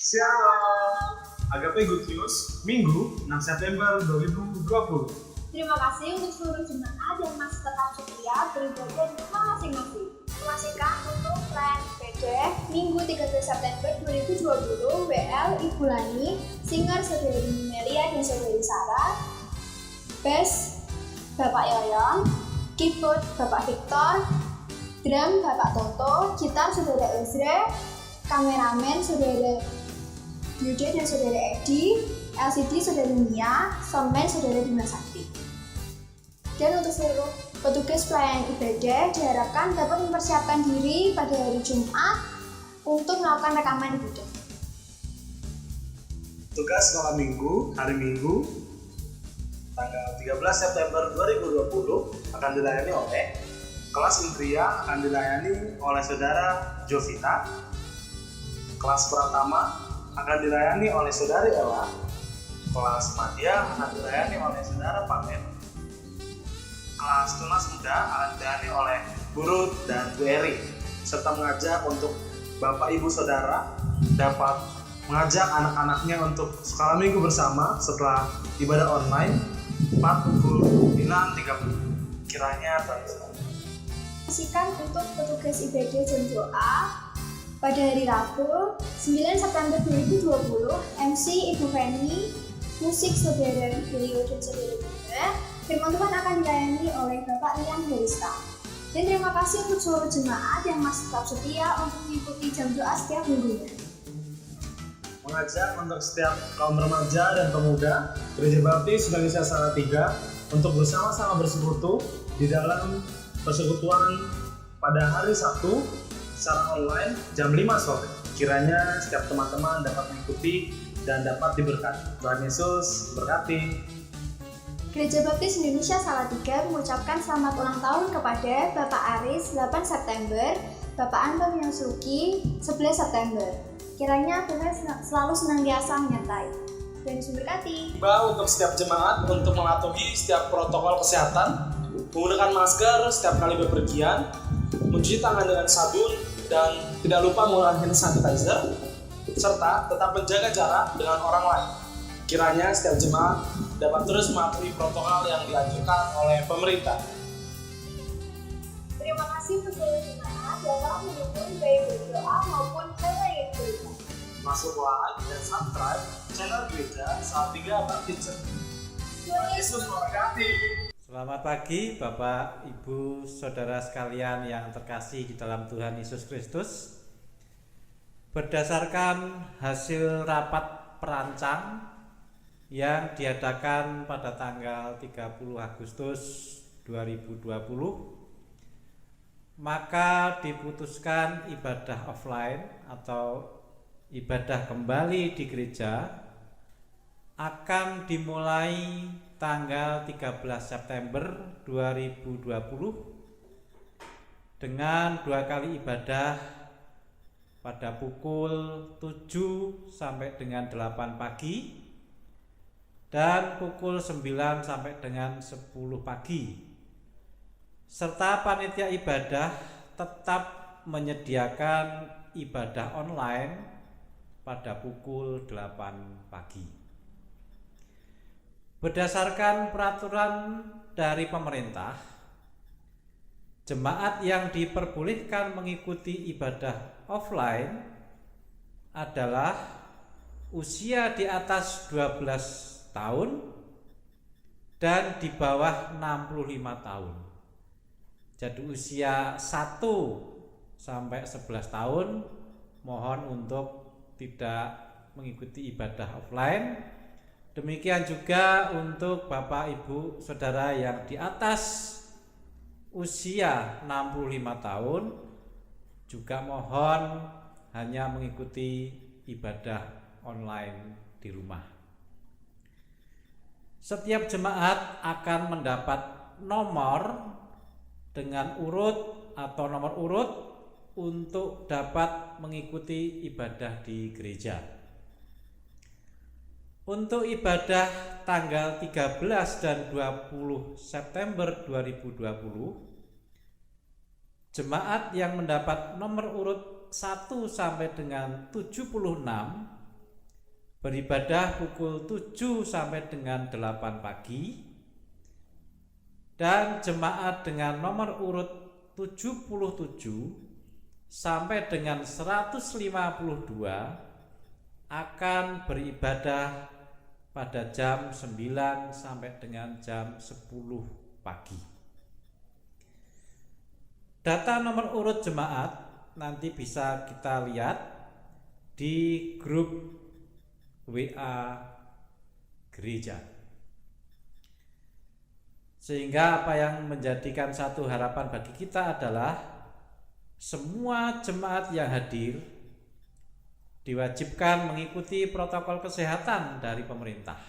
Shalom, Agape Good News, Minggu 6 September 2020. Terima kasih untuk seluruh jemaat yang masih tetap setia beribadah di rumah masing-masing. Informasikan untuk plan PD Minggu 13 September 2020 WL Ibu Lani, singer Saudari Melia dan Saudari Sarah, bass Bapak Yoyon, keyboard Bapak Victor, drum Bapak Toto, gitar Saudara Ezra, kameramen Saudara Yude dan Saudara Edi, LCD Saudara Mia, soundman Saudara Bima Sakti. Dan untuk seluruh petugas pelayanan ibadah diharapkan dapat mempersiapkan diri pada hari Jumat untuk melakukan rekaman ibadah. Tugas malam minggu, hari Minggu, tanggal 13 September 2020 akan dilayani oleh kelas Indria, akan dilayani oleh Saudara Jovita. Kelas Pratama akan dilayani oleh Saudari Ella. Kelas Madya akan dilayani oleh Saudara Pamen. Kelas Tunas Muda akan dilayani oleh Bu Ruth dan Bu Eri, serta mengajak untuk Bapak Ibu Saudara dapat mengajak anak-anaknya untuk sekolah minggu bersama setelah ibadah online pukul 6.30. Kiranya Tuhan Pastikan untuk petugas ibadah jam doa pada hari Rabu 9 September 2020, MC Ibu Feni, musik Saudara Beliau dan Saudara Bunda. Firman Tuhan akan dilayani oleh Bapak Rian Barista. Dan terima kasih untuk seluruh jemaat yang masih tetap setia untuk mengikuti jam doa setiap minggunya. Mengajak untuk setiap kaum remaja dan pemuda Gereja Baptis Indonesia Salatiga untuk bersama-sama bersekutu di dalam persekutuan pada hari Sabtu secara online jam 5 sore. Kiranya setiap teman-teman dapat mengikuti dan dapat diberkati. Tuhan Yesus berkati. Gereja Baptis Indonesia Salatiga mengucapkan selamat ulang tahun kepada Bapak Aris 8 September, Bapak Anton Yosuki 11 September. Kiranya Tuhan selalu senantiasa menyertai. Dan diberkati. Untuk setiap jemaat untuk mematuhi setiap protokol kesehatan, menggunakan masker setiap kali bepergian, mencuci tangan dengan sabun, dan tidak lupa menggunakan hand sanitizer, serta tetap menjaga jarak dengan orang lain. Kiranya setiap jemaat dapat terus mematuhi protokol yang dianjurkan oleh pemerintah. Terima kasih untuk seluruh jemaat dalam mendukung baik berdoa maupun pelayanan gereja. Masuk like dan subscribe channel Gereja Salatiga Baptis. Tuhan Yesus memberkati. Selamat pagi Bapak, Ibu, Saudara sekalian yang terkasih di dalam Tuhan Yesus Kristus. Berdasarkan hasil rapat perancang yang diadakan pada tanggal 30 Agustus 2020, maka diputuskan ibadah offline atau ibadah kembali di gereja akan dimulai tanggal 13 September 2020 dengan 2 kali ibadah pada pukul 7 sampai dengan 8 pagi dan pukul 9 sampai dengan 10 pagi. Serta panitia ibadah tetap menyediakan ibadah online pada pukul 8 pagi. Berdasarkan peraturan dari pemerintah, jemaat yang diperbolehkan mengikuti ibadah offline adalah usia di atas 12 tahun dan di bawah 65 tahun. Jadi usia 1 sampai 11 tahun mohon untuk tidak mengikuti ibadah offline. Demikian juga untuk Bapak Ibu Saudara yang di atas usia 65 tahun juga mohon hanya mengikuti ibadah online di rumah. Setiap jemaat akan mendapat nomor dengan urut atau nomor urut untuk dapat mengikuti ibadah di gereja. Untuk ibadah tanggal 13 dan 20 September 2020, jemaat yang mendapat nomor urut 1 sampai dengan 76 beribadah pukul 7 sampai dengan 8 pagi, dan jemaat dengan nomor urut 77 sampai dengan 152 akan beribadah pada jam 9 sampai dengan jam 10 pagi. Data nomor urut jemaat nanti bisa kita lihat di grup WA gereja. Sehingga apa yang menjadikan satu harapan bagi kita adalah semua jemaat yang hadir diwajibkan mengikuti protokol kesehatan dari pemerintah,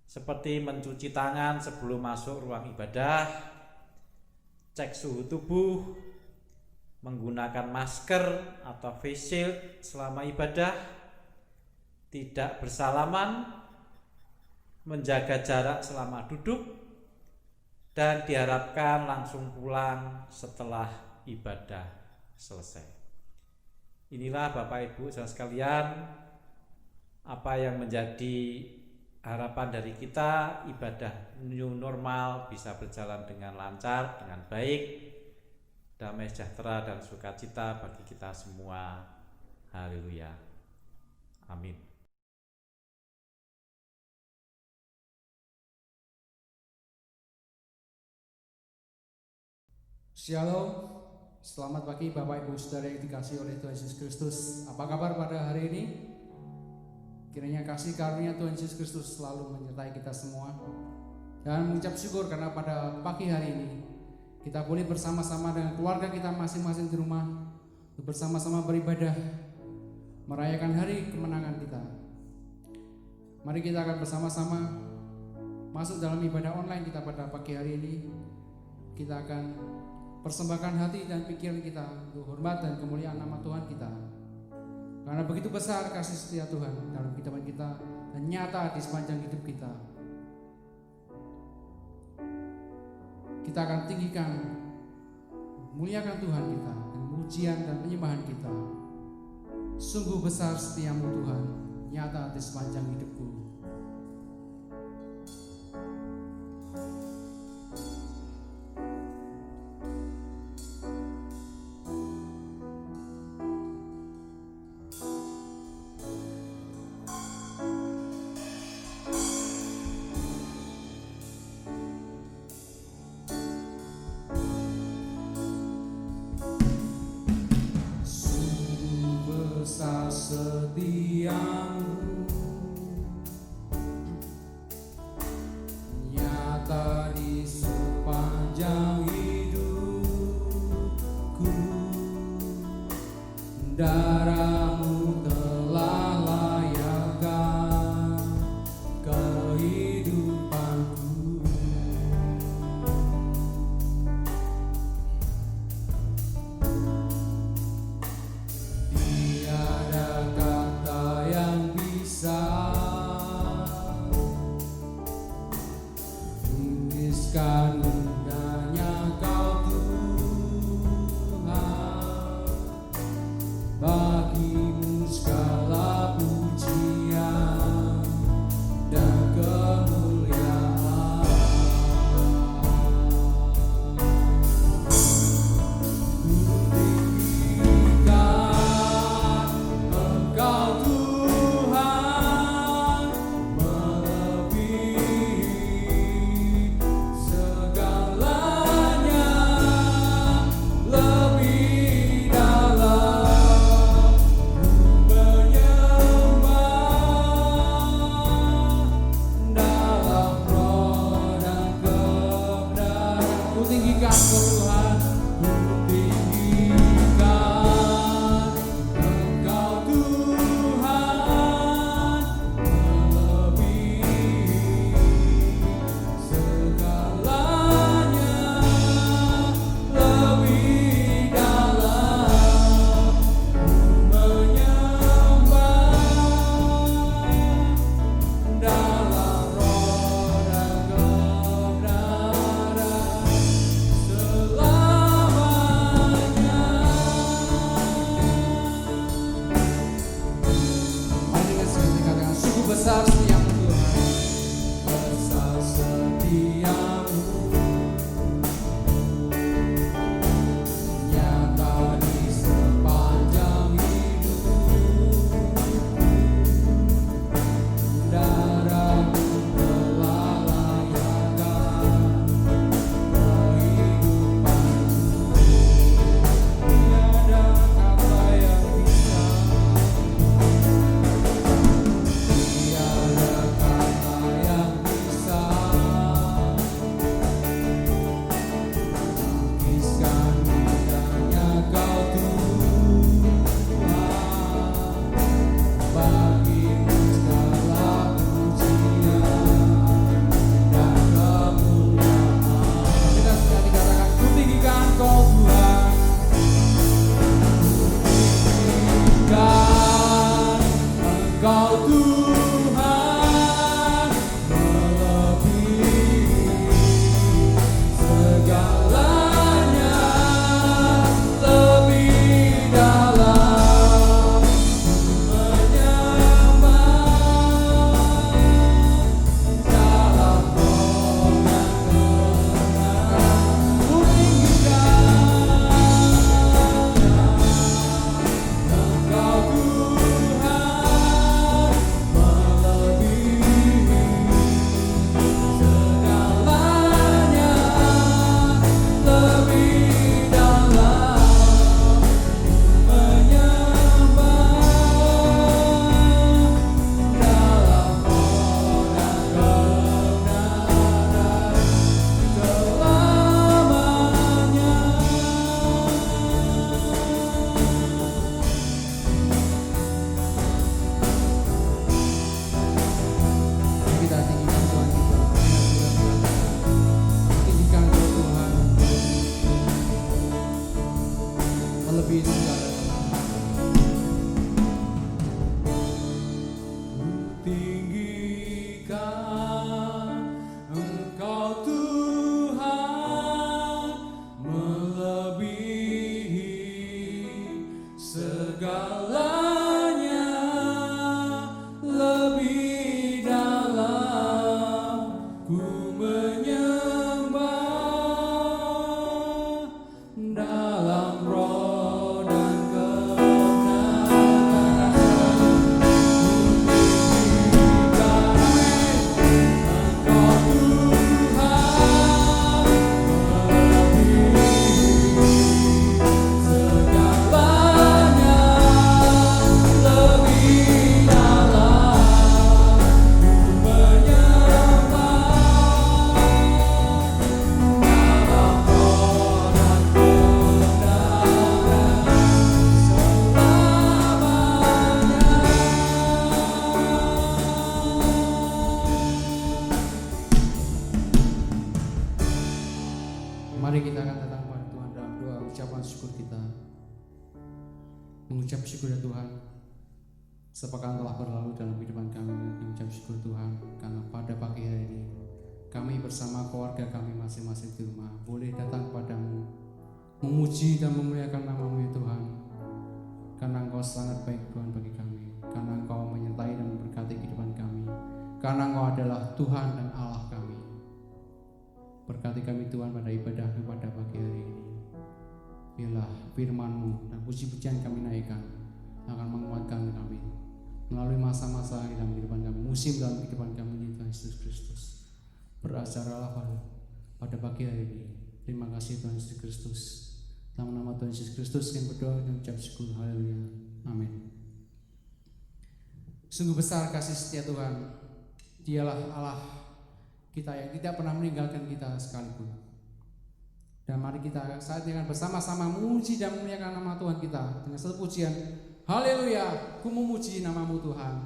seperti mencuci tangan sebelum masuk ruang ibadah, cek suhu tubuh, menggunakan masker atau face shield selama ibadah, tidak bersalaman, menjaga jarak selama duduk, dan diharapkan langsung pulang setelah ibadah selesai. Inilah Bapak Ibu saudara sekalian, apa yang menjadi harapan dari kita, ibadah new normal bisa berjalan dengan lancar, dengan baik, damai sejahtera dan sukacita bagi kita semua. Haleluya. Amin. Shalom, selamat pagi Bapak Ibu Saudara yang dikasihi oleh Tuhan Yesus Kristus. Apa kabar pada hari ini? Kiranya kasih karunia Tuhan Yesus Kristus selalu menyertai kita semua. Dan mengucap syukur karena pada pagi hari ini kita boleh bersama-sama dengan keluarga kita masing-masing di rumah untuk bersama-sama beribadah, merayakan hari kemenangan kita. Mari kita akan bersama-sama masuk dalam ibadah online kita pada pagi hari ini. Kita akan persembahkan hati dan pikiran kita untuk hormat dan kemuliaan nama Tuhan kita. Karena begitu besar kasih setia Tuhan dalam kehidupan kita dan nyata di sepanjang hidup kita. Kita akan tinggikan, muliakan Tuhan kita dengan pujian dan penyembahan kita. Sungguh besar setiamu Tuhan, nyata di sepanjang hidupku. Setiamu nyata di sepanjang hidupku, darahmu telah layakkan kehidupanku. Tiada kata yang bisa tuliskan indahnya Kau Tuhan. Bagimu segala pujian dan kemuliaan. Kutinggikan Engkau Tuhan, melebihi segala besar setiamu Tuhan, besar setiamu, nyata di sepanjang hidup. Darahmu telah layakkan kehidupanku, tiada kata yang bisa, tiada kata yang bisa melukiskan indahnya Kau Tuhan. Bagimu segala pujian dan kemuliaan. Kita sekali katakan, ku tinggikan Kau Tuhan, tinggikan Engkau Tuhan, melebihi segalanya, lebih dalam menyembah dalam roh dan kebenaran. Ku tinggikan Engkau Tuhan, melebihi segalanya, lebih dalam menyembah dalam roh dan kebenaran selamanya. Kita tinggikan Tuhan kita, tinggikan Kau Tuhan, melebihi segala. Tinggikan Engkau Tuhan, melebihi segalanya, lebih dalam ku menyembah dalam roh dan kebenaran. Engkau Tuhan, melebihi segalanya, lebih dalam ku menyembah dalam roh dan kebenaran selamanya. Mari kita akan datang kepada Tuhan dalam doa ucapan syukur kita. Mengucap syukur ya Tuhan, sepekan telah berlalu dalam kehidupan kami. Mengucap syukur Tuhan, karena pada pagi hari ini kami bersama keluarga kami masing-masing di rumah boleh datang kepadamu, memuji dan memuliakan nama-Mu ya Tuhan. Karena Engkau sangat baik Tuhan bagi kami, karena Engkau menyertai dan memberkati kehidupan kami, karena Engkau adalah Tuhan dan Allah kami. Berkati kami Tuhan pada ibadah pada pagi hari ini. Biarlah firman-Mu dan puji-pujian kami naikkan akan menguatkan kami melalui masa-masa dalam kehidupan kami, musim dalam kehidupan kami ini Tuhan Yesus Kristus. Beracaralah pada pagi hari ini. Terima kasih Tuhan Yesus Kristus. Dalam nama Tuhan Yesus Kristus kami berdoa dan ucap syukur. Haleluya. Amin. Sungguh besar kasih setia Tuhan. Dialah Allah kita yang tidak pernah meninggalkan kita sekalipun. Dan mari kita saat ini akan bersama-sama memuji dan memuliakan nama Tuhan kita dengan satu pujian. Haleluya, ku memuji nama-Mu Tuhan.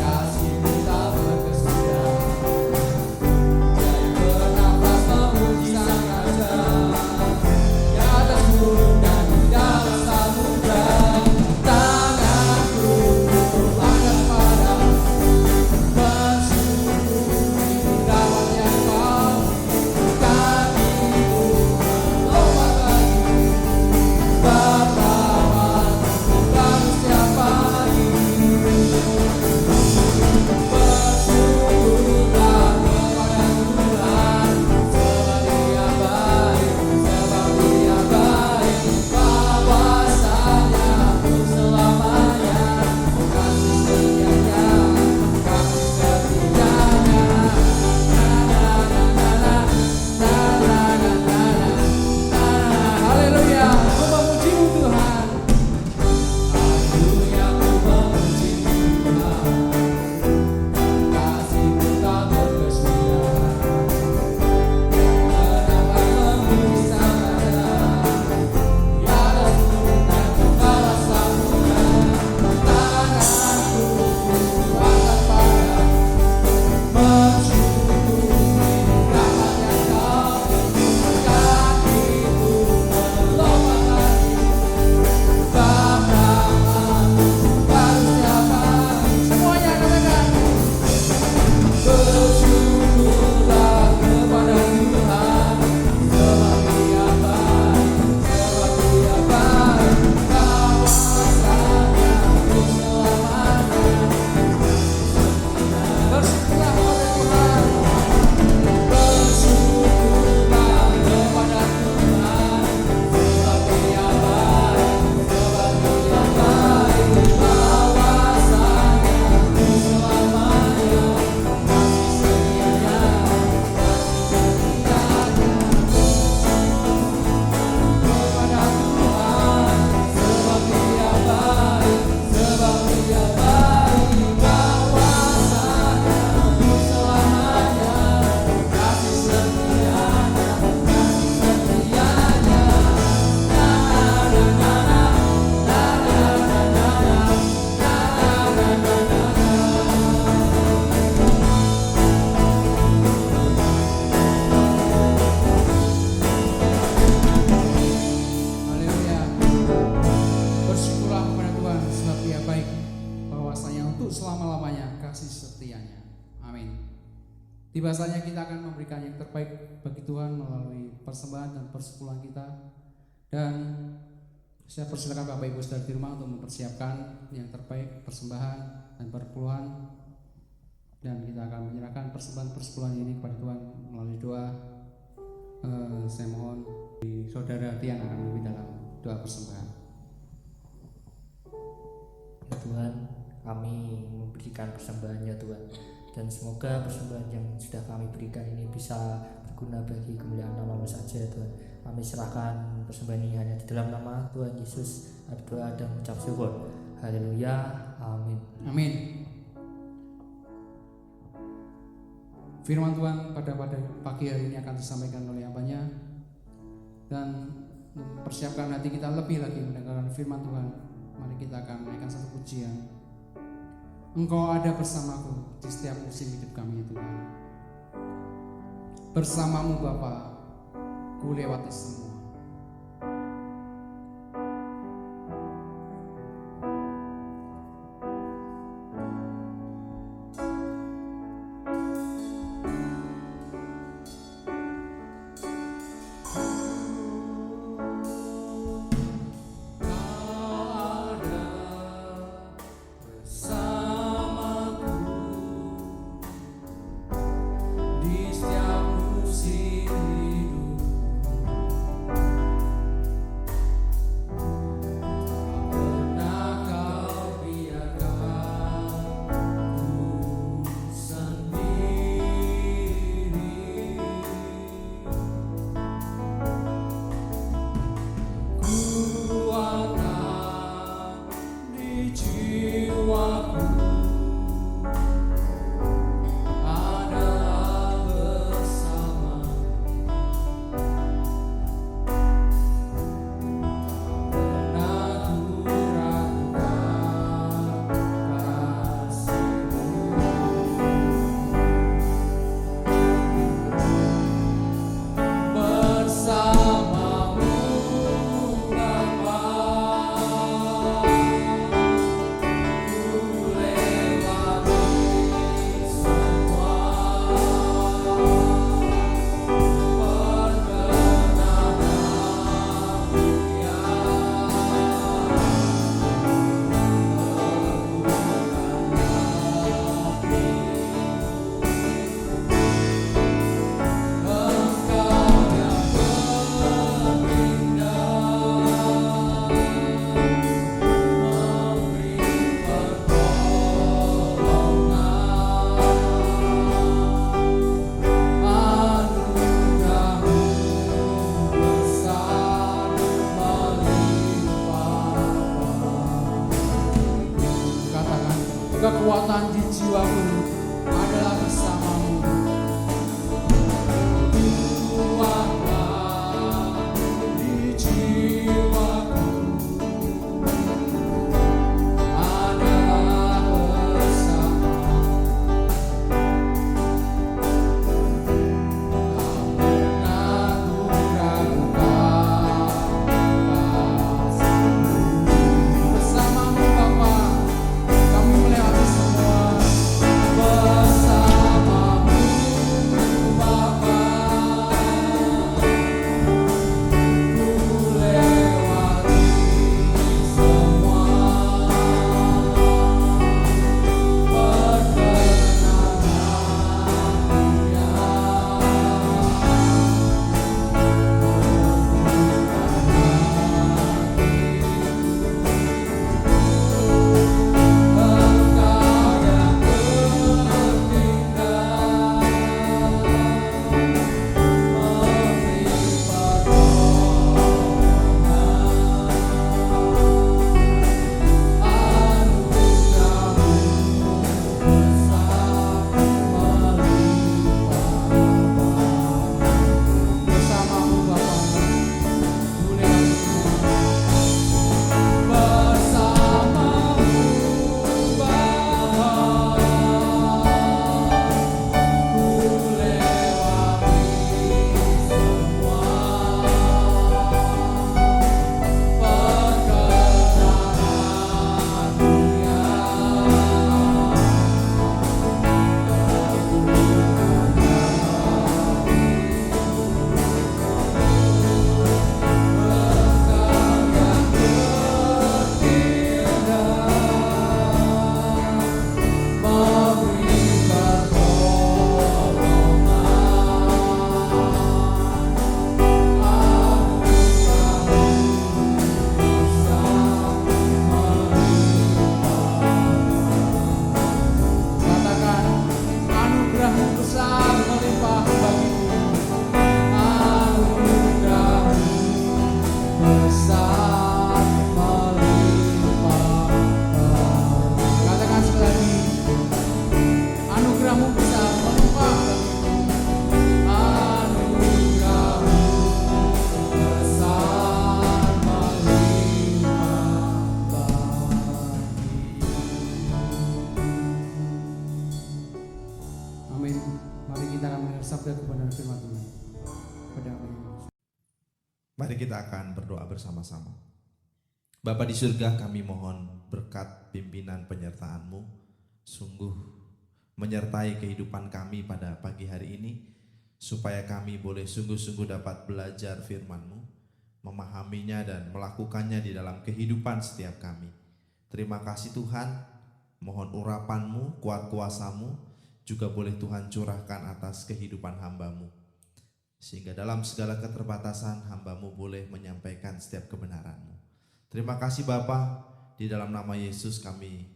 Kasih kita berkesudahan, jaya bernafas memuji Sang Raja. Tiba saatnya kita akan memberikan yang terbaik bagi Tuhan melalui persembahan dan persepuluhan kita. Dan saya persilakan Bapak Ibu Saudara di rumah untuk mempersiapkan yang terbaik persembahan dan perpuluhan. Dan kita akan menyerahkan persembahan persepuluhan ini kepada Tuhan melalui doa. Saya mohon Saudara Tian akan memimpin dalam doa persembahan. Ya Tuhan, kami memberikan persembahan ya Tuhan, dan semoga persembahan yang sudah kami berikan ini bisa berguna bagi kemuliaan nama-Mu saja Tuhan. Kami serahkan persembahan ini hanya di dalam nama Tuhan Yesus, berdoa dan mengucap syukur. Haleluya, amin. Amin. Firman Tuhan pada pagi hari ini akan disampaikan oleh hamba-Nya, dan mempersiapkan hati kita lebih lagi mendengarkan firman Tuhan. Mari kita akan menaikkan satu pujian. Engkau ada bersamaku di setiap musim hidup kami ya Tuhan. Bersamamu Bapa, ku lewati semua. Kekuatan di jiwaku adalah bersamamu. Kekuatan di jiwaku adalah bersamamu. Tak pernah ku ragukan kasih-Mu. Bersamamu Bapa, kami melewati semua. kita akan berdoa bersama-sama. Bapa di surga, kami mohon berkat pimpinan penyertaan-Mu sungguh menyertai kehidupan kami pada pagi hari ini, supaya kami boleh sungguh-sungguh dapat belajar firman-Mu, memahaminya dan melakukannya di dalam kehidupan setiap kami. Terima kasih Tuhan, mohon urapan-Mu, kuat kuasa-Mu juga boleh Tuhan curahkan atas kehidupan hamba-Mu, sehingga dalam segala keterbatasan hamba-Mu boleh menyampaikan setiap kebenaran-Mu. Terima kasih Bapa, di dalam nama Yesus kami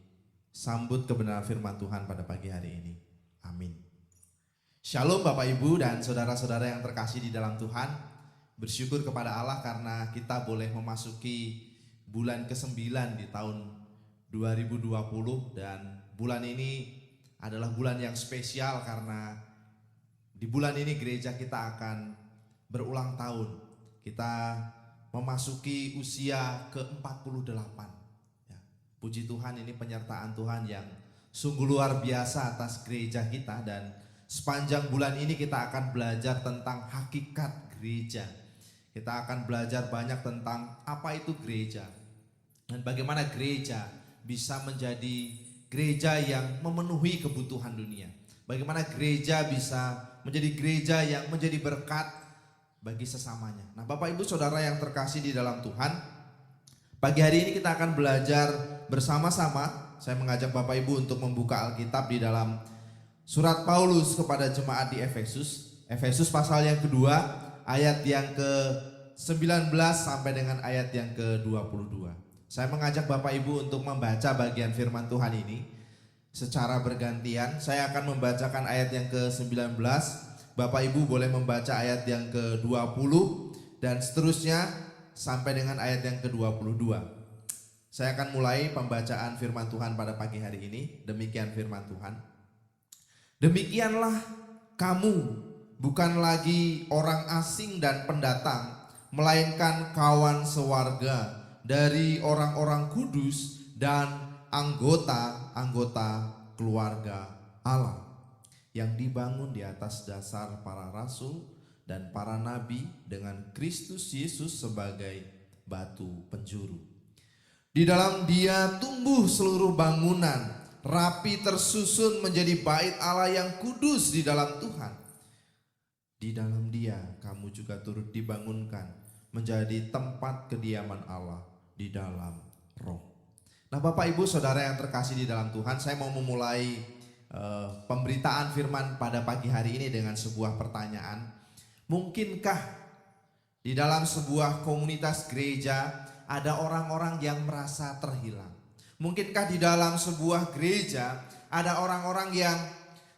sambut kebenaran firman Tuhan pada pagi hari ini. Amin. Shalom Bapak Ibu dan saudara-saudara yang terkasih di dalam Tuhan. Bersyukur kepada Allah karena kita boleh memasuki bulan ke-9 di tahun 2020, dan bulan ini adalah bulan yang spesial karena di bulan ini gereja kita akan berulang tahun. Kita memasuki usia ke-48. Puji Tuhan, ini penyertaan Tuhan yang sungguh luar biasa atas gereja kita, dan sepanjang bulan ini kita akan belajar tentang hakikat gereja. Kita akan belajar banyak tentang apa itu gereja dan bagaimana gereja bisa menjadi gereja yang memenuhi kebutuhan dunia. Bagaimana gereja bisa menjadi gereja yang menjadi berkat bagi sesamanya. Nah, Bapak Ibu Saudara yang terkasih di dalam Tuhan, pagi hari ini kita akan belajar bersama-sama. Saya mengajak Bapak Ibu untuk membuka Alkitab di dalam surat Paulus kepada jemaat di Efesus. Efesus pasal yang kedua, ayat yang ke-19 sampai dengan ayat yang ke-22. Saya mengajak Bapak Ibu untuk membaca bagian firman Tuhan ini secara bergantian. Saya akan membacakan ayat yang ke-19, Bapak Ibu boleh membaca ayat yang ke-20 dan seterusnya sampai dengan ayat yang ke-22. Saya akan mulai pembacaan firman Tuhan pada pagi hari ini. Demikian firman Tuhan. Demikianlah kamu, bukan lagi orang asing dan pendatang, melainkan kawan sewarga dari orang-orang kudus dan anggota-anggota keluarga Allah, yang dibangun di atas dasar para rasul dan para nabi, dengan Kristus Yesus sebagai batu penjuru. Di dalam Dia tumbuh seluruh bangunan, rapi tersusun menjadi bait Allah yang kudus di dalam Tuhan. Di dalam Dia kamu juga turut dibangunkan menjadi tempat kediaman Allah di dalam Roh. Nah, Bapak Ibu Saudara yang terkasih di dalam Tuhan, saya mau memulai pemberitaan firman pada pagi hari ini dengan sebuah pertanyaan. Mungkinkah di dalam sebuah komunitas gereja ada orang-orang yang merasa terhilang? Mungkinkah di dalam sebuah gereja ada orang-orang yang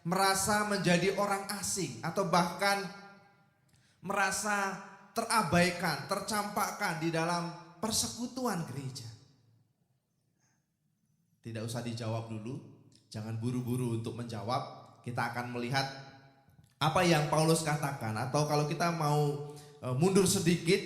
merasa menjadi orang asing atau bahkan merasa terabaikan, tercampakkan di dalam persekutuan gereja? Tidak usah dijawab dulu, jangan buru-buru untuk menjawab. Kita akan melihat apa yang Paulus katakan, atau kalau kita mau mundur sedikit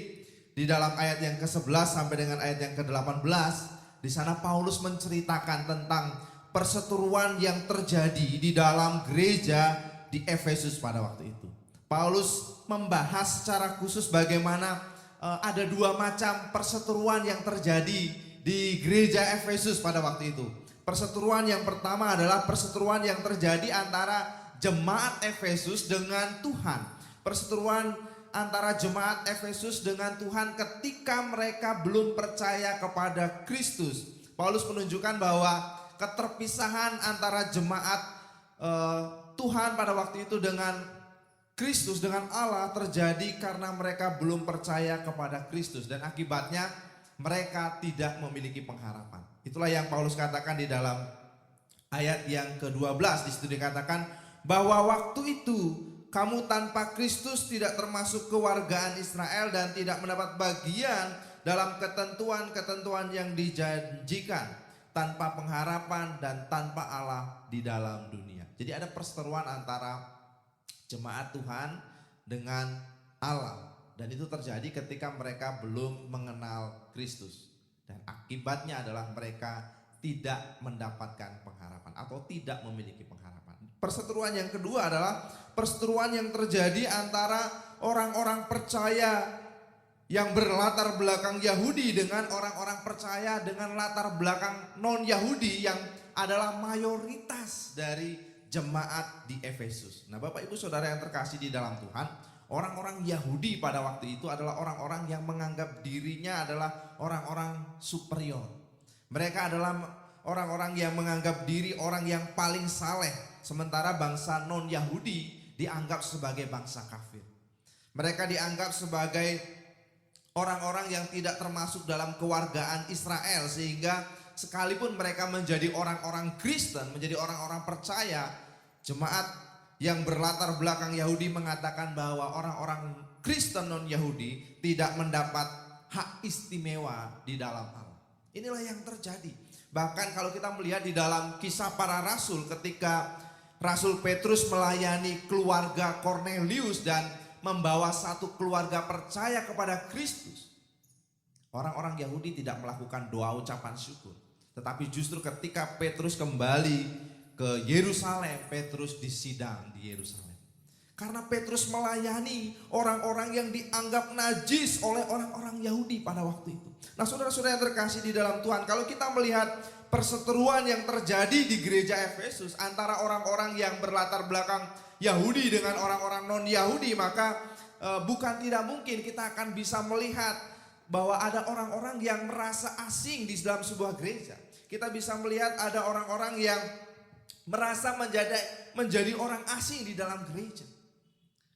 di dalam ayat yang ke-11 sampai dengan ayat yang ke-18, di sana Paulus menceritakan tentang perseteruan yang terjadi di dalam gereja di Efesus pada waktu itu. Paulus membahas secara khusus bagaimana ada dua macam perseteruan yang terjadi di gereja Efesus pada waktu itu. Perseteruan yang pertama adalah perseteruan yang terjadi antara jemaat Efesus dengan Tuhan. Perseteruan antara jemaat Efesus dengan Tuhan ketika mereka belum percaya kepada Kristus. Paulus menunjukkan bahwa keterpisahan antara jemaat Tuhan pada waktu itu dengan Kristus, dengan Allah, terjadi karena mereka belum percaya kepada Kristus, dan akibatnya mereka tidak memiliki pengharapan. Itulah yang Paulus katakan di dalam ayat yang ke-12. Di situ dikatakan bahwa waktu itu kamu tanpa Kristus tidak termasuk kewargaan Israel dan tidak mendapat bagian dalam ketentuan-ketentuan yang dijanjikan, tanpa pengharapan dan tanpa Allah di dalam dunia. Jadi ada perseteruan antara jemaat Tuhan dengan Allah, dan itu terjadi ketika mereka belum mengenal Kristus, dan akibatnya adalah mereka tidak mendapatkan pengharapan atau tidak memiliki pengharapan. Perseteruan yang kedua adalah perseteruan yang terjadi antara orang-orang percaya yang berlatar belakang Yahudi dengan orang-orang percaya dengan latar belakang non-Yahudi yang adalah mayoritas dari jemaat di Efesus. Nah, Bapak Ibu Saudara yang terkasih di dalam Tuhan, orang-orang Yahudi pada waktu itu adalah orang-orang yang menganggap dirinya adalah orang-orang superior. Mereka adalah orang-orang yang menganggap diri orang yang paling saleh, sementara bangsa non-Yahudi dianggap sebagai bangsa kafir. Mereka dianggap sebagai orang-orang yang tidak termasuk dalam kewargaan Israel, sehingga sekalipun mereka menjadi orang-orang Kristen, menjadi orang-orang percaya, jemaat yang berlatar belakang Yahudi mengatakan bahwa orang-orang Kristen non-Yahudi tidak mendapat hak istimewa di dalam Allah. Inilah yang terjadi. Bahkan kalau kita melihat di dalam Kisah Para Rasul, ketika Rasul Petrus melayani keluarga Kornelius dan membawa satu keluarga percaya kepada Kristus, orang-orang Yahudi tidak melakukan doa ucapan syukur. Tetapi justru ketika Petrus kembali ke Yerusalem, Petrus disidang di Yerusalem. Karena Petrus melayani orang-orang yang dianggap najis oleh orang-orang Yahudi pada waktu itu. Nah, saudara-saudara yang terkasih di dalam Tuhan, kalau kita melihat perseteruan yang terjadi di gereja Efesus antara orang-orang yang berlatar belakang Yahudi dengan orang-orang non-Yahudi, maka bukan tidak mungkin kita akan bisa melihat bahwa ada orang-orang yang merasa asing di dalam sebuah gereja. Kita bisa melihat ada orang-orang yang merasa menjadi orang asing di dalam gereja.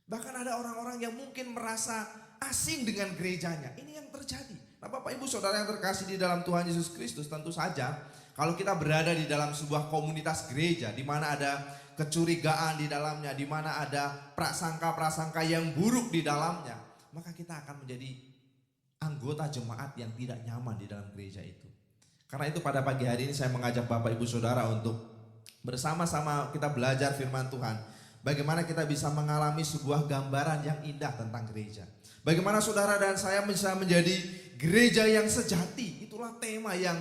Bahkan ada orang-orang yang mungkin merasa asing dengan gerejanya. Ini yang terjadi. Nah, Bapak Ibu Saudara yang terkasih di dalam Tuhan Yesus Kristus, tentu saja kalau kita berada di dalam sebuah komunitas gereja di mana ada kecurigaan di dalamnya, di mana ada prasangka-prasangka yang buruk di dalamnya, maka kita akan menjadi anggota jemaat yang tidak nyaman di dalam gereja itu. Karena itu pada pagi hari ini saya mengajak Bapak Ibu Saudara untuk bersama-sama kita belajar firman Tuhan. Bagaimana kita bisa mengalami sebuah gambaran yang indah tentang gereja. Bagaimana saudara dan saya bisa menjadi gereja yang sejati. Itulah tema yang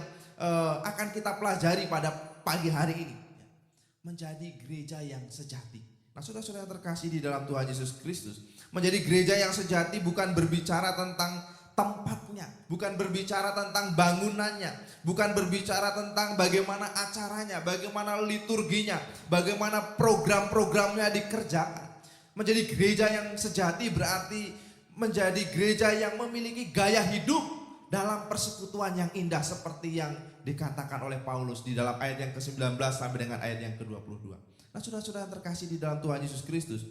akan kita pelajari pada pagi hari ini. Menjadi gereja yang sejati. Nah, saudara-saudara yang terkasih di dalam Tuhan Yesus Kristus, menjadi gereja yang sejati bukan berbicara tentang tempatnya, bukan berbicara tentang bangunannya, bukan berbicara tentang bagaimana acaranya, bagaimana liturginya, bagaimana program-programnya dikerjakan. Menjadi gereja yang sejati berarti menjadi gereja yang memiliki gaya hidup dalam persekutuan yang indah seperti yang dikatakan oleh Paulus di dalam ayat yang ke-19 sampai dengan ayat yang ke-22. Nah, saudara-saudara yang terkasih di dalam Tuhan Yesus Kristus,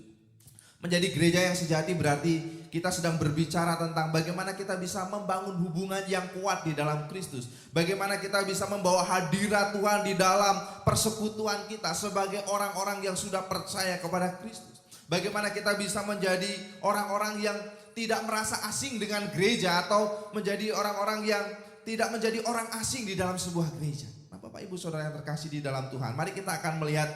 menjadi gereja yang sejati berarti kita sedang berbicara tentang bagaimana kita bisa membangun hubungan yang kuat di dalam Kristus. Bagaimana kita bisa membawa hadirat Tuhan di dalam persekutuan kita sebagai orang-orang yang sudah percaya kepada Kristus. Bagaimana kita bisa menjadi orang-orang yang tidak merasa asing dengan gereja atau menjadi orang-orang yang tidak menjadi orang asing di dalam sebuah gereja. Nah, Bapak Ibu Saudara yang terkasih di dalam Tuhan, mari kita akan melihat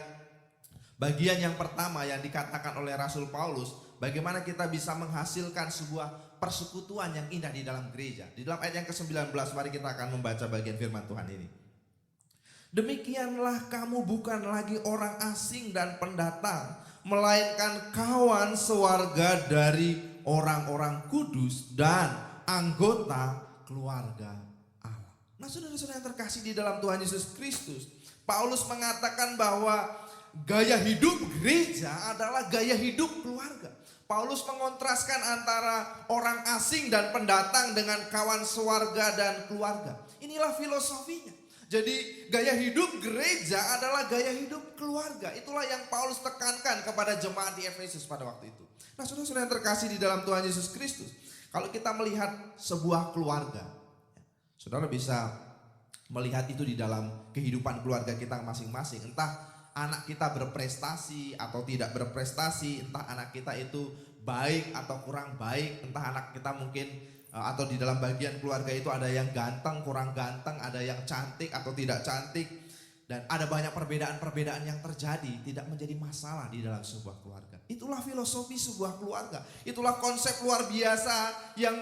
bagian yang pertama yang dikatakan oleh Rasul Paulus, bagaimana kita bisa menghasilkan sebuah persekutuan yang indah di dalam gereja. Di dalam ayat yang ke-19, mari kita akan membaca bagian firman Tuhan ini. Demikianlah kamu bukan lagi orang asing dan pendatang, melainkan kawan sewarga dari orang-orang kudus dan anggota keluarga Allah. Nah, saudara-saudara yang terkasih di dalam Tuhan Yesus Kristus, Paulus mengatakan bahwa gaya hidup gereja adalah gaya hidup keluarga. Paulus mengontraskan antara orang asing dan pendatang dengan kawan sewarga dan keluarga. Inilah filosofinya. Jadi gaya hidup gereja adalah gaya hidup keluarga. Itulah yang Paulus tekankan kepada jemaat di Efesus pada waktu itu. Nah, saudara-saudara yang terkasih di dalam Tuhan Yesus Kristus, kalau kita melihat sebuah keluarga, saudara bisa melihat itu di dalam kehidupan keluarga kita masing-masing. Entah anak kita berprestasi atau tidak berprestasi, entah anak kita itu baik atau kurang baik, entah anak kita mungkin atau di dalam bagian keluarga itu ada yang ganteng, kurang ganteng, ada yang cantik atau tidak cantik, dan ada banyak perbedaan-perbedaan yang terjadi, tidak menjadi masalah di dalam sebuah keluarga. Itulah filosofi sebuah keluarga, itulah konsep luar biasa yang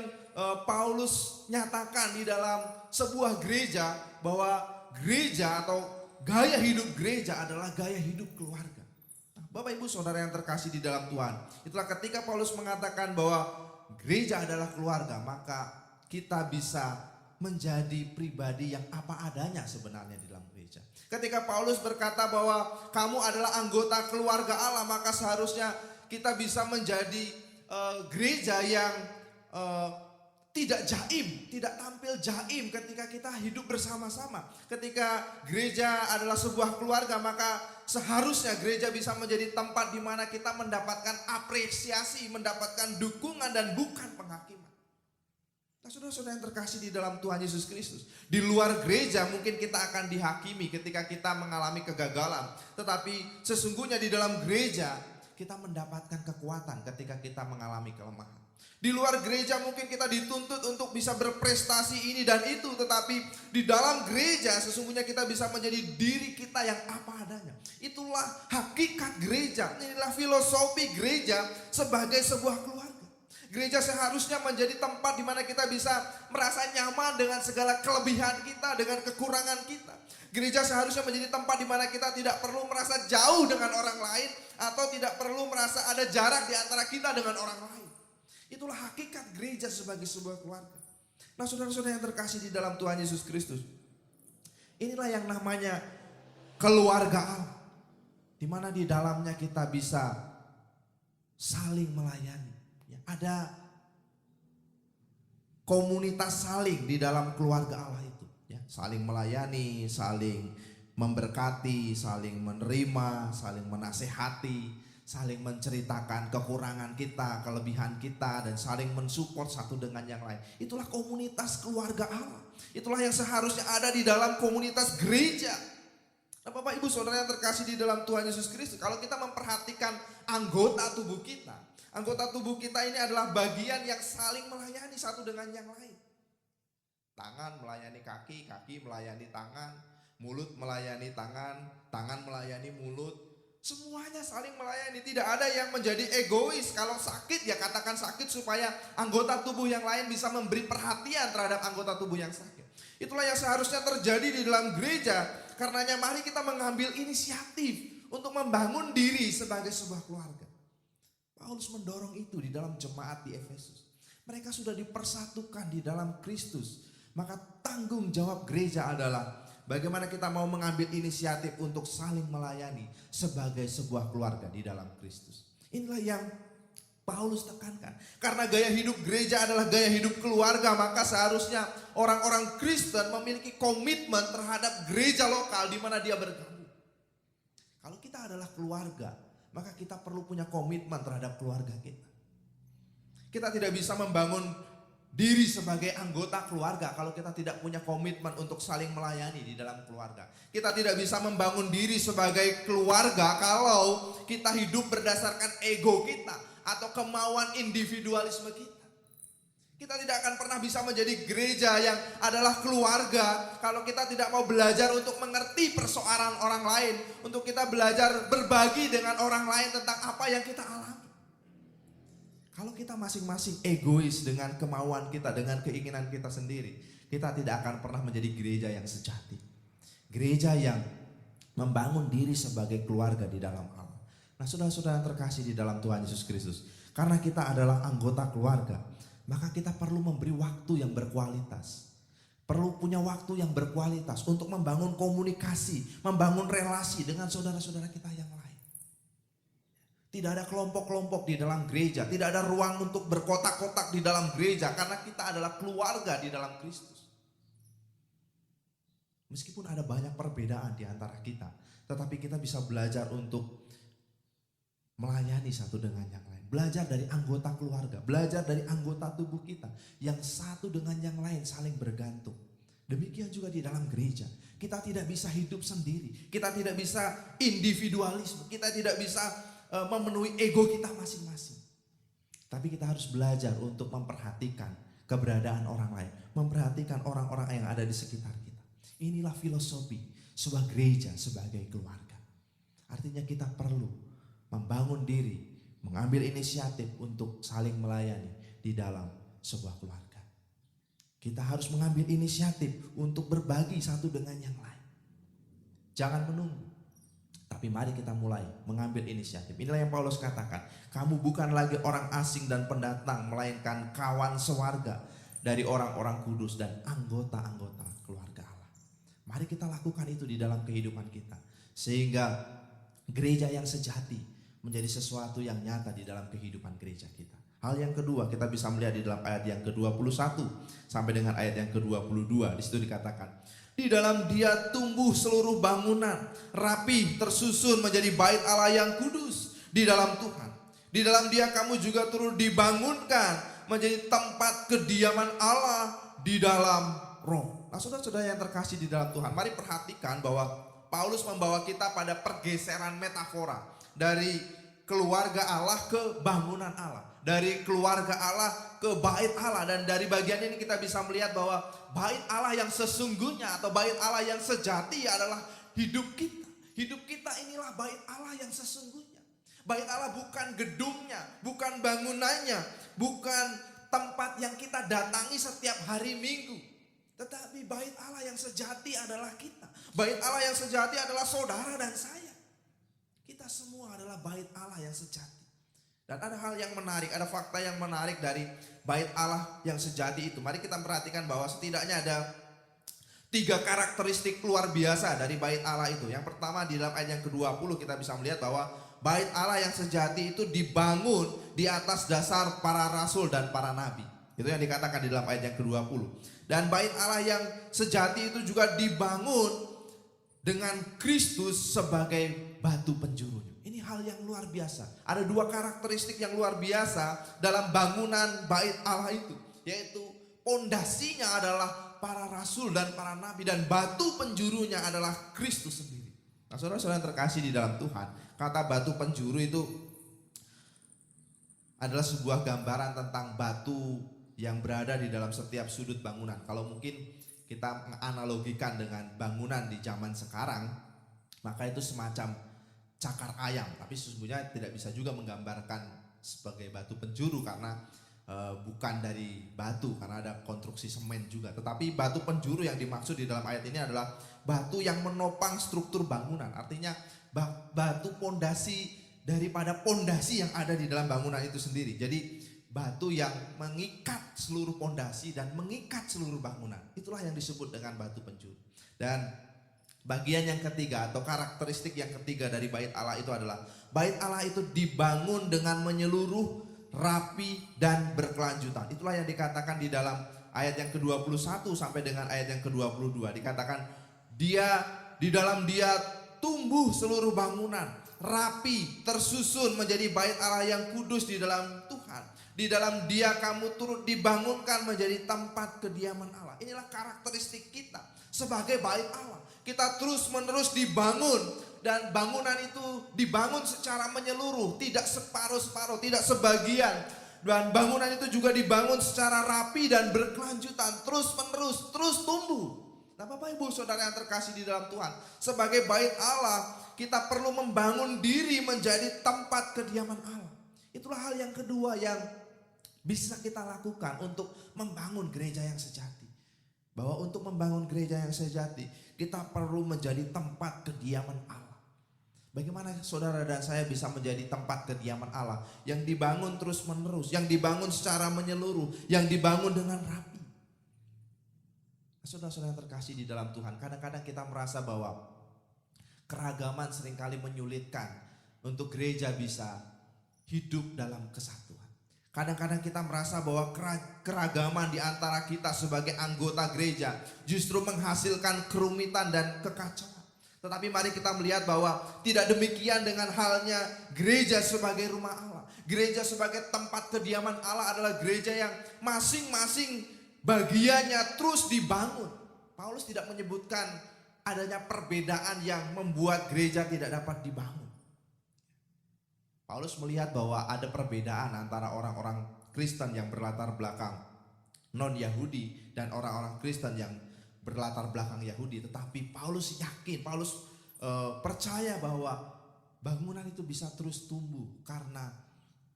Paulus nyatakan di dalam sebuah gereja, bahwa gereja atau gaya hidup gereja adalah gaya hidup keluarga. Nah, Bapak Ibu Saudara yang terkasih di dalam Tuhan, itulah ketika Paulus mengatakan bahwa gereja adalah keluarga, maka kita bisa menjadi pribadi yang apa adanya sebenarnya di dalam gereja. Ketika Paulus berkata bahwa kamu adalah anggota keluarga Allah, maka seharusnya kita bisa menjadi gereja yang tidak jaim, tidak tampil jaim ketika kita hidup bersama-sama. Ketika gereja adalah sebuah keluarga, maka seharusnya gereja bisa menjadi tempat di mana kita mendapatkan apresiasi, mendapatkan dukungan dan bukan penghakiman. Nah, saudara-saudara yang terkasih di dalam Tuhan Yesus Kristus, di luar gereja mungkin kita akan dihakimi ketika kita mengalami kegagalan. Tetapi sesungguhnya di dalam gereja kita mendapatkan kekuatan ketika kita mengalami kelemahan. Di luar gereja mungkin kita dituntut untuk bisa berprestasi ini dan itu. Tetapi di dalam gereja sesungguhnya kita bisa menjadi diri kita yang apa adanya. Itulah hakikat gereja. Inilah filosofi gereja sebagai sebuah keluarga. Gereja seharusnya menjadi tempat di mana kita bisa merasa nyaman dengan segala kelebihan kita, dengan kekurangan kita. Gereja seharusnya menjadi tempat di mana kita tidak perlu merasa jauh dengan orang lain atau tidak perlu merasa ada jarak di antara kita dengan orang lain. Itulah hakikat gereja sebagai sebuah keluarga. Nah, saudara-saudara yang terkasih di dalam Tuhan Yesus Kristus, inilah yang namanya keluarga Allah, di mana di dalamnya kita bisa saling melayani. Ada komunitas saling di dalam keluarga Allah itu, ya, saling melayani, saling memberkati, saling menerima, saling menasehati, saling menceritakan kekurangan kita, kelebihan kita, dan saling mensupport satu dengan yang lain. Itulah komunitas keluarga Allah. Itulah yang seharusnya ada di dalam komunitas gereja. Nah, Bapak Ibu Saudara yang terkasih di dalam Tuhan Yesus Kristus, kalau kita memperhatikan anggota tubuh kita, anggota tubuh kita ini adalah bagian yang saling melayani satu dengan yang lain. Tangan melayani kaki, kaki melayani tangan, mulut melayani tangan, tangan melayani mulut. Semuanya saling melayani, tidak ada yang menjadi egois. Kalau sakit ya katakan sakit supaya anggota tubuh yang lain bisa memberi perhatian terhadap anggota tubuh yang sakit. Itulah yang seharusnya terjadi di dalam gereja. Karenanya mari kita mengambil inisiatif untuk membangun diri sebagai sebuah keluarga. Paulus mendorong itu di dalam jemaat di Efesus. Mereka sudah dipersatukan di dalam Kristus. Maka tanggung jawab gereja adalah bagaimana kita mau mengambil inisiatif untuk saling melayani sebagai sebuah keluarga di dalam Kristus. Inilah yang Paulus tekankan. Karena gaya hidup gereja adalah gaya hidup keluarga, maka seharusnya orang-orang Kristen memiliki komitmen terhadap gereja lokal di mana dia bergabung. Kalau kita adalah keluarga, maka kita perlu punya komitmen terhadap keluarga kita. Kita tidak bisa membangun diri sebagai anggota keluarga kalau kita tidak punya komitmen untuk saling melayani di dalam keluarga. Kita tidak bisa membangun diri sebagai keluarga kalau kita hidup berdasarkan ego kita atau kemauan individualisme kita. Kita tidak akan pernah bisa menjadi gereja yang adalah keluarga kalau kita tidak mau belajar untuk mengerti persoalan orang lain, untuk kita belajar berbagi dengan orang lain tentang apa yang kita alami. Kalau kita masing-masing egois dengan kemauan kita, dengan keinginan kita sendiri, kita tidak akan pernah menjadi gereja yang sejati. Gereja yang membangun diri sebagai keluarga di dalam Allah. Nah, saudara-saudara yang terkasih di dalam Tuhan Yesus Kristus, karena kita adalah anggota keluarga, maka kita perlu memberi waktu yang berkualitas. Perlu punya waktu yang berkualitas untuk membangun komunikasi, membangun relasi dengan saudara-saudara kita yang lain. Tidak ada kelompok-kelompok di dalam gereja, tidak ada ruang untuk berkotak-kotak di dalam gereja karena kita adalah keluarga di dalam Kristus. Meskipun ada banyak perbedaan di antara kita, tetapi kita bisa belajar untuk melayani satu dengan yang lain. Belajar dari anggota keluarga, belajar dari anggota tubuh kita yang satu dengan yang lain saling bergantung. Demikian juga di dalam gereja. Kita tidak bisa hidup sendiri, kita tidak bisa individualisme, kita tidak bisa memenuhi ego kita masing-masing. Tapi kita harus belajar untuk memperhatikan keberadaan orang lain, memperhatikan orang-orang yang ada di sekitar kita. Inilah filosofi sebuah gereja sebagai keluarga. Artinya kita perlu membangun diri, mengambil inisiatif untuk saling melayani di dalam sebuah keluarga. Kita harus mengambil inisiatif untuk berbagi satu dengan yang lain. Jangan menunggu. Tapi mari kita mulai mengambil inisiatif. Inilah yang Paulus katakan, kamu bukan lagi orang asing dan pendatang, melainkan kawan sewarga dari orang-orang kudus dan anggota-anggota keluarga Allah. Mari kita lakukan itu di dalam kehidupan kita, sehingga gereja yang sejati menjadi sesuatu yang nyata di dalam kehidupan gereja kita. Hal yang kedua kita bisa melihat di dalam ayat yang ke-21 sampai dengan ayat yang ke-22. Di situ dikatakan, di dalam Dia tumbuh seluruh bangunan, rapi, tersusun menjadi bait Allah yang kudus di dalam Tuhan. Di dalam Dia kamu juga turut dibangunkan menjadi tempat kediaman Allah di dalam Roh. Nah, saudara-saudara yang terkasih di dalam Tuhan, mari perhatikan bahwa Paulus membawa kita pada pergeseran metafora dari keluarga Allah ke bangunan Allah, dari keluarga Allah ke bait Allah. Dan dari bagian ini kita bisa melihat bahwa bait Allah yang sesungguhnya atau bait Allah yang sejati adalah hidup kita. Hidup kita inilah bait Allah yang sesungguhnya. Bait Allah bukan gedungnya, bukan bangunannya, bukan tempat yang kita datangi setiap hari Minggu. Tetapi bait Allah yang sejati adalah kita. Bait Allah yang sejati adalah saudara dan saya. Kita semua adalah bait Allah yang sejati. Dan ada hal yang menarik, ada fakta yang menarik dari bait Allah yang sejati itu. Mari kita perhatikan bahwa setidaknya ada 3 karakteristik luar biasa dari bait Allah itu. Yang pertama, di dalam ayat yang ke-20 kita bisa melihat bahwa bait Allah yang sejati itu dibangun di atas dasar para rasul dan para nabi. Itu yang dikatakan di dalam ayat yang ke-20. Dan bait Allah yang sejati itu juga dibangun dengan Kristus sebagai batu penjurunya. Ini hal yang luar biasa. Ada 2 karakteristik yang luar biasa dalam bangunan bait Allah itu, yaitu pondasinya adalah para rasul dan para nabi, dan batu penjurunya adalah Kristus sendiri. Nah, saudara-saudara yang terkasih di dalam Tuhan, kata batu penjuru itu adalah sebuah gambaran tentang batu yang berada di dalam setiap sudut bangunan. Kalau mungkin kita menganalogikan dengan bangunan di zaman sekarang, maka itu semacam cakar ayam, tapi sesungguhnya tidak bisa juga menggambarkan sebagai batu penjuru karena bukan dari batu, karena ada konstruksi semen juga. Tetapi batu penjuru yang dimaksud di dalam ayat ini adalah batu yang menopang struktur bangunan. Artinya batu pondasi daripada pondasi yang ada di dalam bangunan itu sendiri. Jadi batu yang mengikat seluruh pondasi dan mengikat seluruh bangunan. Itulah yang disebut dengan batu penjuru. Dan bagian yang ketiga atau karakteristik yang ketiga dari bait Allah itu adalah bait Allah itu dibangun dengan menyeluruh, rapi dan berkelanjutan. Itulah yang dikatakan di dalam ayat yang ke-21 sampai dengan ayat yang ke-22. Dikatakan di dalam Dia tumbuh seluruh bangunan, rapi, tersusun menjadi bait Allah yang kudus di dalam Tuhan. Di dalam Dia kamu turut dibangunkan menjadi tempat kediaman Allah. Inilah karakteristik kita sebagai bait Allah. Kita terus menerus dibangun, dan bangunan itu dibangun secara menyeluruh, tidak separuh-separuh, tidak sebagian. Dan bangunan itu juga dibangun secara rapi dan berkelanjutan, terus menerus, terus tumbuh. Nah, Bapak Ibu Saudara yang terkasih di dalam Tuhan, sebagai bait Allah kita perlu membangun diri menjadi tempat kediaman Allah. Itulah hal yang kedua yang bisa kita lakukan untuk membangun gereja yang sejati. Bahwa untuk membangun gereja yang sejati, kita perlu menjadi tempat kediaman Allah. Bagaimana saudara dan saya bisa menjadi tempat kediaman Allah yang dibangun terus menerus, yang dibangun secara menyeluruh, yang dibangun dengan rapi. Saudara-saudara yang terkasih di dalam Tuhan, kadang-kadang kita merasa bahwa keragaman seringkali menyulitkan untuk gereja bisa hidup dalam kesatuan. Kadang-kadang kita merasa bahwa keragaman di antara kita sebagai anggota gereja justru menghasilkan kerumitan dan kekacauan. Tetapi mari kita melihat bahwa tidak demikian dengan halnya gereja sebagai rumah Allah. Gereja sebagai tempat kediaman Allah adalah gereja yang masing-masing bagiannya terus dibangun. Paulus tidak menyebutkan adanya perbedaan yang membuat gereja tidak dapat dibangun. Paulus melihat bahwa ada perbedaan antara orang-orang Kristen yang berlatar belakang non-Yahudi dan orang-orang Kristen yang berlatar belakang Yahudi. Tetapi Paulus yakin, Paulus percaya bahwa bangunan itu bisa terus tumbuh karena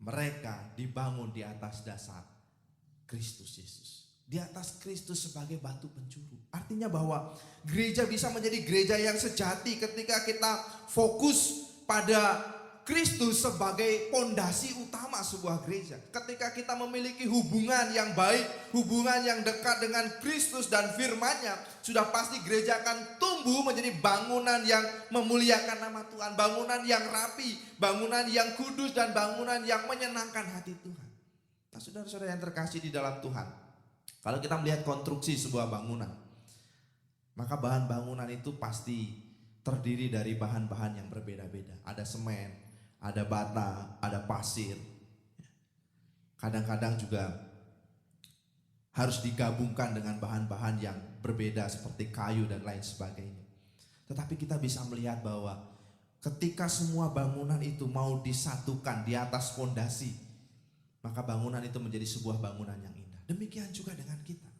mereka dibangun di atas dasar Kristus Yesus. Di atas Kristus sebagai batu penjuru. Artinya Artinya bahwa gereja bisa menjadi gereja yang sejati ketika kita fokus pada Kristus sebagai pondasi utama sebuah gereja. Ketika kita memiliki hubungan yang baik, hubungan yang dekat dengan Kristus dan firman-Nya, sudah pasti gereja akan tumbuh menjadi bangunan yang memuliakan nama Tuhan, bangunan yang rapi, bangunan yang kudus, dan bangunan yang menyenangkan hati Tuhan. Nah, saudara-saudara yang terkasih di dalam Tuhan, kalau kita melihat konstruksi sebuah bangunan, maka bahan bangunan itu pasti terdiri dari bahan-bahan yang berbeda-beda. Ada semen, ada bata, ada pasir. Kadang-kadang juga harus digabungkan dengan bahan-bahan yang berbeda seperti kayu dan lain sebagainya. Tetapi kita bisa melihat bahwa ketika semua bangunan itu mau disatukan di atas fondasi, maka bangunan itu menjadi sebuah bangunan yang indah. Demikian juga dengan kita.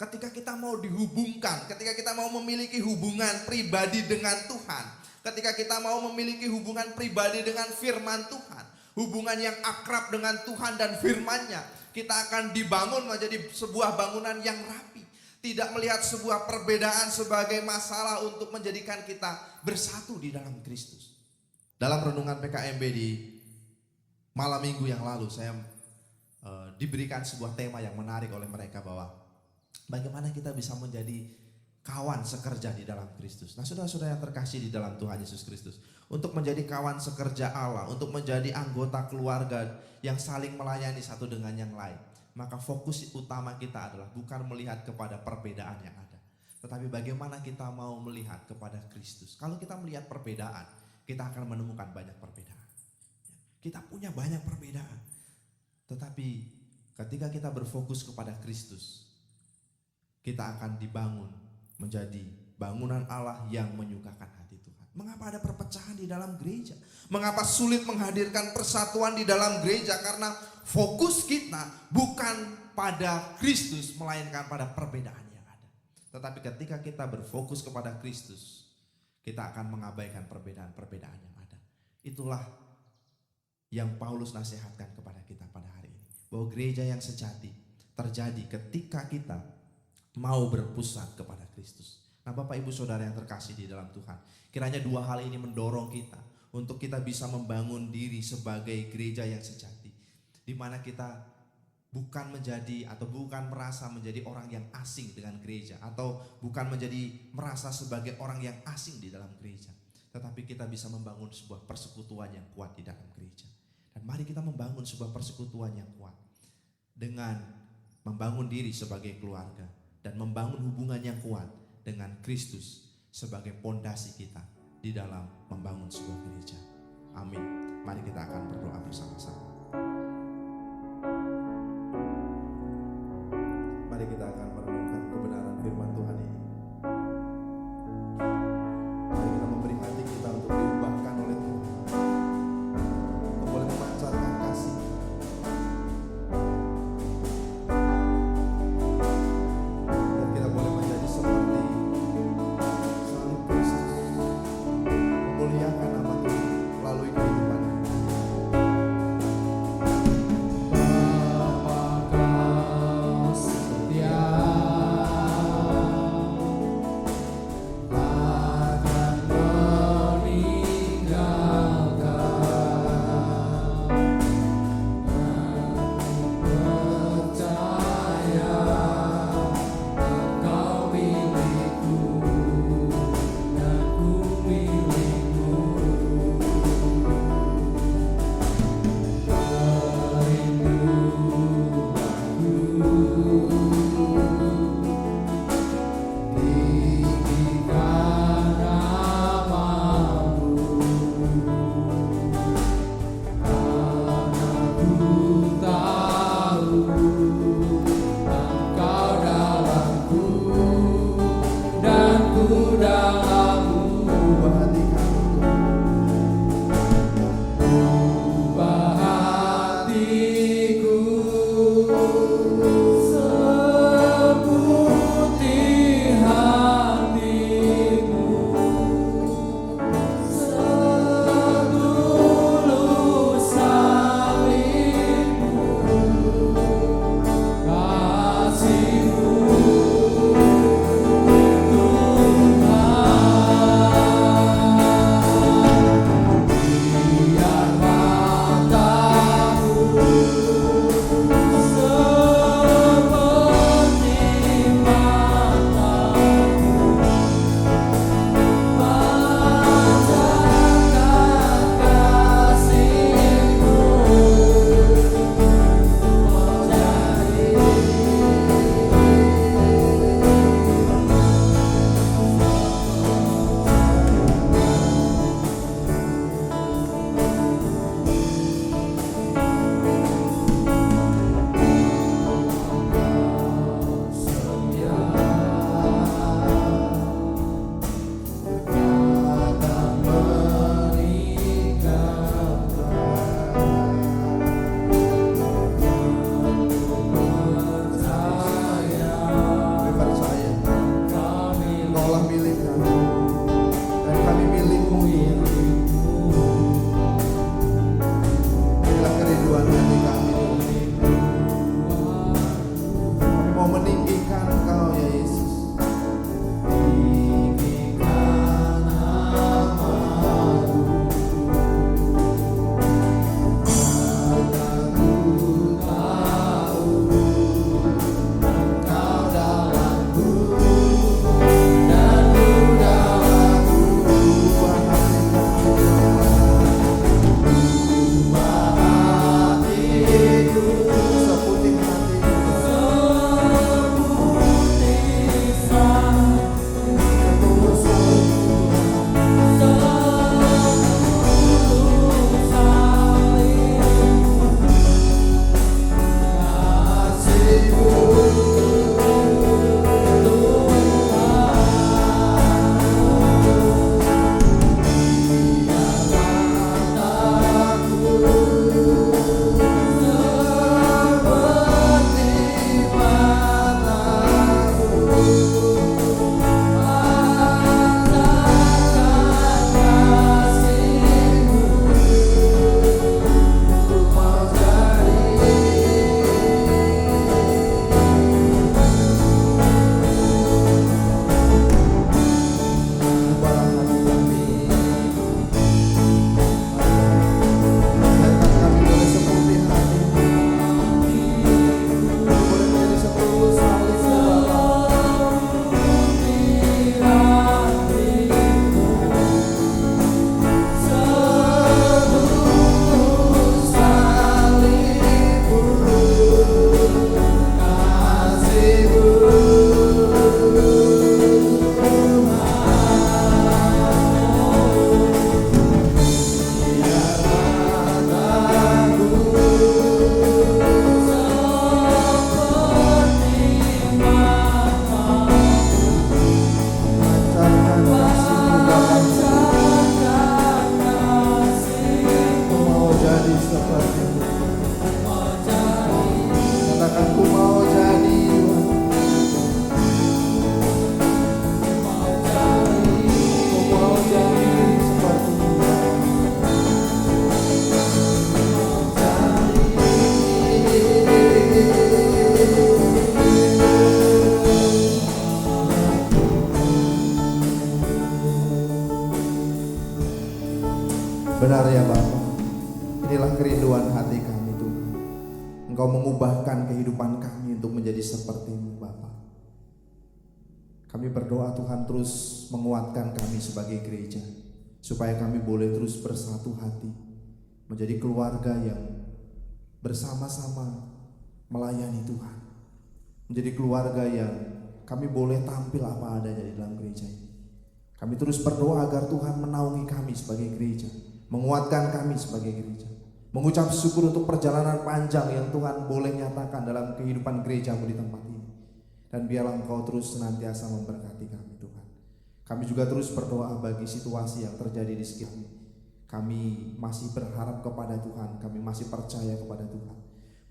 Ketika kita mau dihubungkan, ketika kita mau memiliki hubungan pribadi dengan Tuhan, ketika kita mau memiliki hubungan pribadi dengan firman Tuhan, hubungan yang akrab dengan Tuhan dan firman-Nya, kita akan dibangun menjadi sebuah bangunan yang rapi. Tidak melihat sebuah perbedaan sebagai masalah untuk menjadikan kita bersatu di dalam Kristus. Dalam renungan PKMB di malam minggu yang lalu, saya diberikan sebuah tema yang menarik oleh mereka bahwa bagaimana kita bisa menjadi kawan sekerja di dalam Kristus. Nah, saudara-saudara yang terkasih di dalam Tuhan Yesus Kristus, untuk menjadi kawan sekerja Allah, untuk menjadi anggota keluarga yang saling melayani satu dengan yang lain, maka fokus utama kita adalah bukan melihat kepada perbedaan yang ada, tetapi bagaimana kita mau melihat kepada Kristus. Kalau kita melihat perbedaan, kita akan menemukan banyak perbedaan. Kita punya banyak perbedaan, tetapi ketika kita berfokus kepada Kristus, kita akan dibangun menjadi bangunan Allah yang menyukakan hati Tuhan. Mengapa ada perpecahan di dalam gereja? Mengapa sulit menghadirkan persatuan di dalam gereja? Karena fokus kita bukan pada Kristus, melainkan pada perbedaan yang ada. Tetapi ketika kita berfokus kepada Kristus, kita akan mengabaikan perbedaan-perbedaan yang ada. Itulah yang Paulus nasihatkan kepada kita pada hari ini. Bahwa gereja yang sejati terjadi ketika kita mau berpusat kepada Kristus. Nah, Bapak Ibu Saudara yang terkasih di dalam Tuhan, kiranya dua hal ini mendorong kita untuk kita bisa membangun diri sebagai gereja yang sejati, di mana kita bukan menjadi atau bukan merasa menjadi orang yang asing dengan gereja, atau bukan menjadi merasa sebagai orang yang asing di dalam gereja, tetapi kita bisa membangun sebuah persekutuan yang kuat di dalam gereja. Dan mari kita membangun sebuah persekutuan yang kuat dengan membangun diri sebagai keluarga dan membangun hubungan yang kuat dengan Kristus sebagai pondasi kita di dalam membangun sebuah gereja. Amin. Mari kita akan berdoa bersama-sama. Mari kita akan merenungkan kebenaran firman Tuhan ini. Mari kita memberi hati kita untuk diubahkan oleh Tuhan, untuk boleh memancarkan kasih. Engkau mengubahkan kehidupan kami untuk menjadi seperti-Mu Bapa. Kami berdoa Tuhan terus menguatkan kami sebagai gereja, supaya kami boleh terus bersatu hati, menjadi keluarga yang bersama-sama melayani Tuhan, menjadi keluarga yang kami boleh tampil apa adanya di dalam gereja ini. Kami terus berdoa agar Tuhan menaungi kami sebagai gereja, menguatkan kami sebagai gereja, mengucap syukur untuk perjalanan panjang yang Tuhan boleh nyatakan dalam kehidupan gereja-Mu di tempat ini. Dan biarlah Engkau terus senantiasa memberkati kami Tuhan. Kami juga terus berdoa bagi situasi yang terjadi di sekitar kami. Kami masih berharap kepada Tuhan, kami masih percaya kepada Tuhan,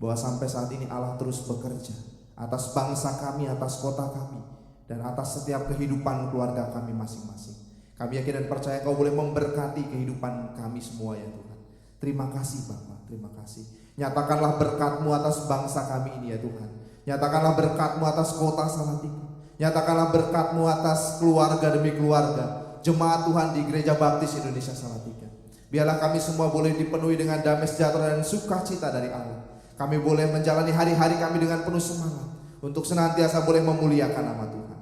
bahwa sampai saat ini Allah terus bekerja atas bangsa kami, atas kota kami, dan atas setiap kehidupan keluarga kami masing-masing. Kami yakin dan percaya Kau boleh memberkati kehidupan kami semua ya Tuhan. Terima kasih Bapa, terima kasih. Nyatakanlah berkat-Mu atas bangsa kami ini ya Tuhan. Nyatakanlah berkat-Mu atas kota Salatiga. Nyatakanlah berkat-Mu atas keluarga demi keluarga jemaat Tuhan di Gereja Baptis Indonesia Salatiga. Biarlah kami semua boleh dipenuhi dengan damai sejahtera dan sukacita dari Allah. Kami boleh menjalani hari-hari kami dengan penuh semangat untuk senantiasa boleh memuliakan nama Tuhan.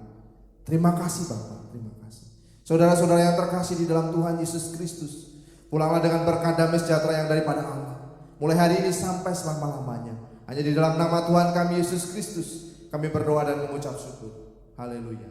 Terima kasih Bapa, terima kasih. Saudara-saudara yang terkasih di dalam Tuhan Yesus Kristus, pulanglah dengan berkat damai sejahtera yang daripada Allah, mulai hari ini sampai selama-lamanya. Hanya di dalam nama Tuhan kami Yesus Kristus kami berdoa dan mengucap syukur. Haleluya.